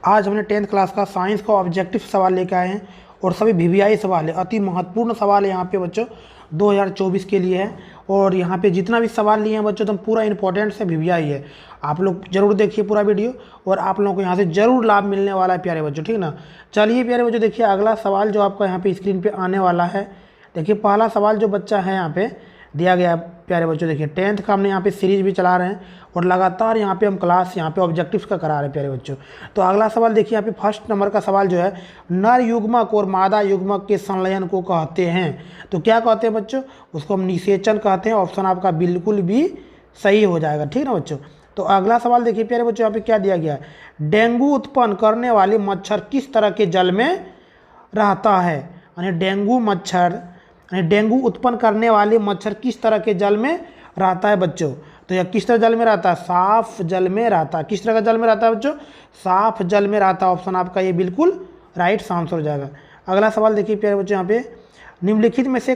आज हमने 10th class का साइंस का ऑब्जेक्टिव सवाल लेकर आए हैं और सभी वीवीआई सवाल है, अति महत्वपूर्ण सवाल है यहाँ पे बच्चों 2024 के लिए है। और यहाँ पे जितना भी सवाल लिए हैं बच्चों तो पूरा इंपॉर्टेंट से वीवीआई है। आप लोग जरूर देखिए पूरा वीडियो और आप लोगों को यहाँ से जरूर लाभ मिलने वाला है प्यारे बच्चों, ठीक ना। चलिए प्यारे बच्चों देखिए अगला सवाल जो आपका यहाँ पे स्क्रीन पे आने वाला है। देखिए पहला सवाल जो बच्चा है यहाँ पे दिया गया है प्यारे बच्चों, देखिए 10th का हमने यहाँ पे सीरीज भी चला रहे हैं और लगातार यहाँ पे हम क्लास यहाँ पे ऑब्जेक्टिव्स का करा रहे हैं प्यारे बच्चों। तो अगला सवाल देखिए यहाँ पे फर्स्ट नंबर का सवाल जो है, नर युग्मक और मादा युग्मक के संलयन को कहते हैं। तो क्या कहते हैं बच्चों, उसको हम निषेचन कहते हैं। ऑप्शन आपका बिल्कुल भी सही हो जाएगा, ठीक ना बच्चों। तो अगला सवाल देखिए प्यारे बच्चों यहाँ पे क्या दिया गया है, डेंगू उत्पन्न करने वाले मच्छर किस तरह के जल में रहता है। यानी डेंगू मच्छर डेंगू उत्पन्न करने वाले मच्छर किस तरह के जल में रहता है बच्चों। तो यह किस तरह जल में रहता है, साफ जल में रहता है। किस तरह का जल में रहता है बच्चों, साफ जल में रहता है। ऑप्शन आपका ये बिल्कुल राइट आंसर हो जाएगा। अगला सवाल देखिए प्यारे बच्चों यहाँ पे, निम्नलिखित में से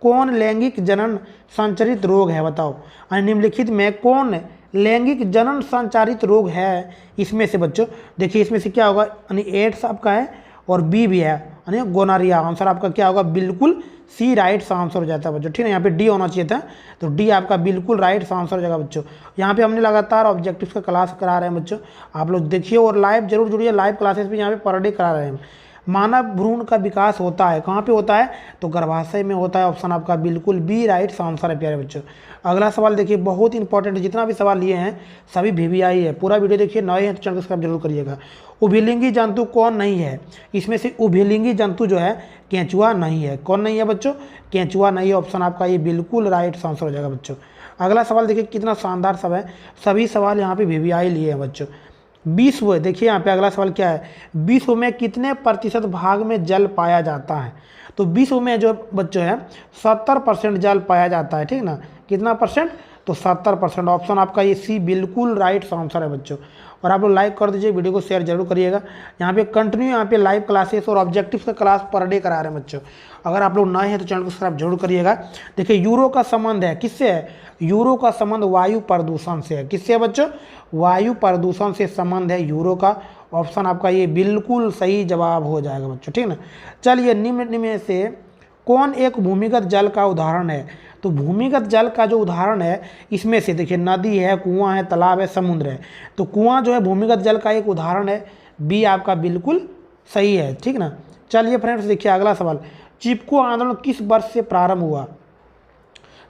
कौन लैंगिक जनन संचारित रोग है, बताओ। निम्नलिखित में कौन लैंगिक जनन संचारित रोग है इसमें से बच्चों। देखिए इसमें से क्या होगा, यानी एड्स आपका है और बी भी है, यानी गोनारिया। आंसर आपका क्या होगा, बिल्कुल सी राइट आंसर हो जाता है बच्चों, ठीक है। यहाँ पे डी होना चाहिए था, तो डी आपका बिल्कुल राइट आंसर हो जाएगा बच्चों। यहाँ पे हमने लगातार ऑब्जेक्टिव्स का क्लास करा रहे हैं बच्चों, आप लोग देखिए और लाइव जरूर जुड़िए। लाइव क्लासेस भी यहाँ पे पर डे करा रहे हैं। मानव भ्रूण का विकास होता है कहाँ पे होता है, तो गर्भाशय में होता है। ऑप्शन आपका बिल्कुल बी राइट आंसर है प्यारे बच्चों। अगला सवाल देखिए बहुत इंपॉर्टेंट, जितना भी सवाल लिए हैं सभी वीवीआई है। पूरा वीडियो देखिए, नए हैं तो चैनल को सब्सक्राइब जरूर करिएगा। उभयलिंगी जंतु कौन नहीं है, इसमें से उभयलिंगी जंतु जो है केंचुआ नहीं है। कौन नहीं है बच्चों, केंचुआ नहीं है। ऑप्शन आपका ये बिल्कुल राइट आंसर हो जाएगा बच्चों। अगला सवाल देखिए कितना शानदार सब है, सभी सवाल यहाँ पे वीवीआई लिए हैं बच्चों। विश्व देखिए यहाँ पे अगला सवाल क्या है, विश्व में कितने प्रतिशत भाग में जल पाया जाता है। तो विश्व में जो बच्चों है 70% जल पाया जाता है, ठीक ना। कितना परसेंट, तो 70%। ऑप्शन आपका ये सी बिल्कुल राइट आंसर है बच्चों। और आप लोग लाइक कर दीजिए, वीडियो को शेयर जरूर करिएगा। यहाँ पे कंटिन्यू यहाँ पे लाइव क्लासेस और ऑब्जेक्टिव्स का क्लास पर डे करा रहे हैं बच्चों। अगर आप लोग नए हैं तो चैनल को सब्सक्राइब जरूर करिएगा। देखिए यूरो का संबंध है किससे है, यूरो का संबंध वायु प्रदूषण से है। किससे है बच्चों, वायु प्रदूषण से संबंध है यूरो का। ऑप्शन आपका ये बिल्कुल सही जवाब हो जाएगा बच्चों, ठीक ना। चलिए निम्न में से कौन एक भूमिगत जल का उदाहरण है। तो भूमिगत जल का जो उदाहरण है इसमें से देखिए नदी है, कुआं है, तालाब है, समुद्र है। तो कुआं जो है भूमिगत जल का एक उदाहरण है, बी आपका बिल्कुल सही है, ठीक ना। चलिए फ्रेंड्स देखिए अगला सवाल, चिपको आंदोलन किस वर्ष से प्रारंभ हुआ।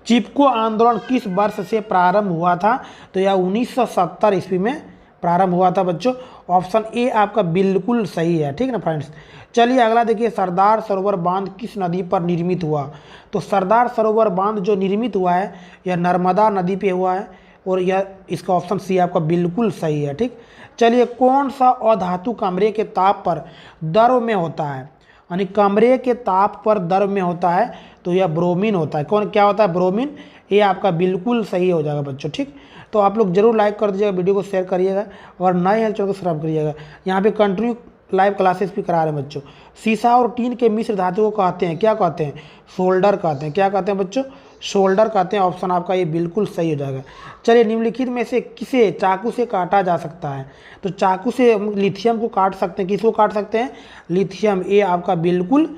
चिपको आंदोलन किस वर्ष से प्रारंभ हुआ था, तो यह 1970 ईस्वी में प्रारंभ हुआ था बच्चों। ऑप्शन ए आपका बिल्कुल सही है, ठीक ना फ्रेंड्स। चलिए अगला देखिए, सरदार सरोवर बांध किस नदी पर निर्मित हुआ। तो सरदार सरोवर बांध जो निर्मित हुआ है यह नर्मदा नदी पे हुआ है और यह इसका ऑप्शन सी आपका बिल्कुल सही है, ठीक। चलिए कौन सा अधातु कमरे के ताप पर द्रव में होता है, यानी कमरे के ताप पर द्रव में होता है, तो यह ब्रोमीन होता है। कौन क्या होता है, ब्रोमीन। ये आपका बिल्कुल सही हो जाएगा बच्चों, ठीक। तो आप लोग जरूर लाइक कर दीजिएगा, वीडियो को शेयर करिएगा और नए हैं चैनल को सब्सक्राइब करिएगा। यहाँ पे कंटिन्यू लाइव क्लासेस भी करा रहे हैं बच्चों। सीसा और टीन के मिश्र धातु को कहते हैं, क्या कहते हैं, सोल्डर कहते हैं। क्या कहते हैं बच्चों, शोल्डर कहते हैं। ऑप्शन आपका ये बिल्कुल सही हो जाएगा। चलिए निम्नलिखित में से किसे चाकू से काटा जा सकता है। तो चाकू से हम लिथियम को काट सकते हैं। किसको काट सकते हैं, लिथियम। ये आपका बिल्कुल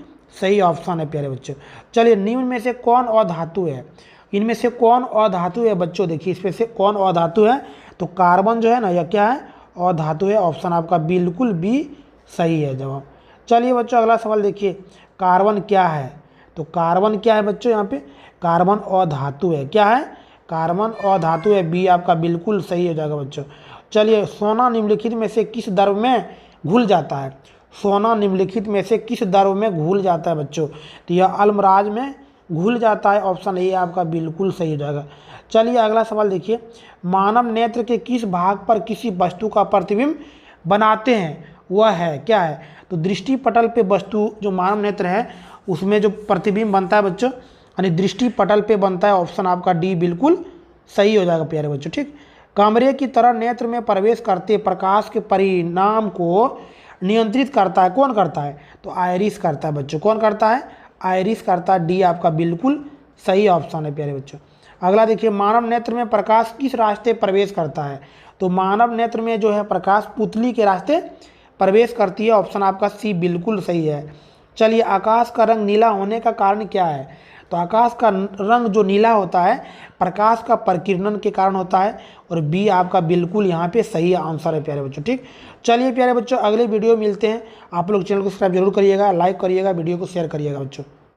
सही ऑप्शन है प्यारे बच्चों। चलिए निम्न में से कौन अधातु है, इनमें से कौन अधातु है बच्चों। देखिए इसमें से कौन अधातु है, तो कार्बन जो है ना, यह क्या है, अधातु है। ऑप्शन आपका बिल्कुल भी सही है जवाब। चलिए बच्चों अगला सवाल देखिए, कार्बन क्या है। तो कार्बन क्या है बच्चों, यहाँ पे कार्बन अधातु है। क्या है, कार्बन अधातु है, बी आपका बिल्कुल सही हो जाएगा बच्चों। चलिए सोना निम्नलिखित में से किस द्रव में घुल जाता है। सोना निम्नलिखित में से किस द्रव में घुल जाता है बच्चों, तो यह अल्मराज में घुल जाता है। ऑप्शन ए आपका बिल्कुल सही हो जाएगा। चलिए अगला सवाल देखिए, मानव नेत्र के किस भाग पर किसी वस्तु का प्रतिबिंब बनाते हैं, वह है क्या है। तो दृष्टि पटल पे वस्तु जो मानव नेत्र है उसमें जो प्रतिबिंब बनता है बच्चों, यानी दृष्टि पटल पे बनता है। ऑप्शन आपका डी बिल्कुल सही हो जाएगा प्यारे बच्चों, ठीक। कमरे की तरह नेत्र में प्रवेश करते प्रकाश के परिणाम को नियंत्रित करता है, कौन करता है, तो आयरिस करता है बच्चों। कौन करता है, आयरिस करता है। डी आपका बिल्कुल सही ऑप्शन है प्यारे बच्चों। अगला देखिए, मानव नेत्र में प्रकाश किस रास्ते प्रवेश करता है। तो मानव नेत्र में जो है प्रकाश पुतली के रास्ते प्रवेश करती है। ऑप्शन आपका सी बिल्कुल सही है। चलिए, आकाश का रंग नीला होने का कारण क्या है? तो आकाश का रंग जो नीला होता है प्रकाश का प्रकीर्णन के कारण होता है, और बी आपका बिल्कुल यहाँ पे सही आंसर है प्यारे बच्चों। ठीक, चलिए प्यारे बच्चों, अगले वीडियो मिलते हैं। आप लोग चैनल को सब्सक्राइब जरूर करिएगा, लाइक करिएगा, वीडियो को शेयर करिएगा बच्चों।